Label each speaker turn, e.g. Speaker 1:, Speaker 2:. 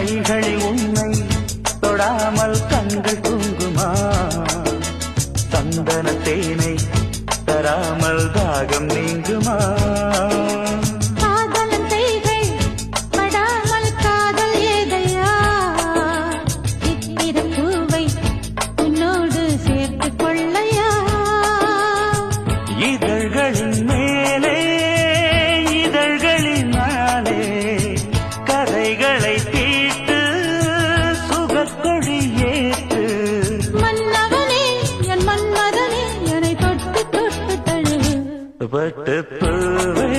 Speaker 1: கைகளில் உன்னை தொடாமல் கண்கள் தூங்குமா சந்தன தேனை தராமல் தாகம் நீங்குமா இதழ்களின் மேலே இதழ்களினாலே கதைகளை தீட்டு சுகக்கொடி ஏற்று
Speaker 2: மன்னவனே என் மன்மதனே என்னை தொட்டு தொட்டு தழுவு
Speaker 1: பட்டு பூவே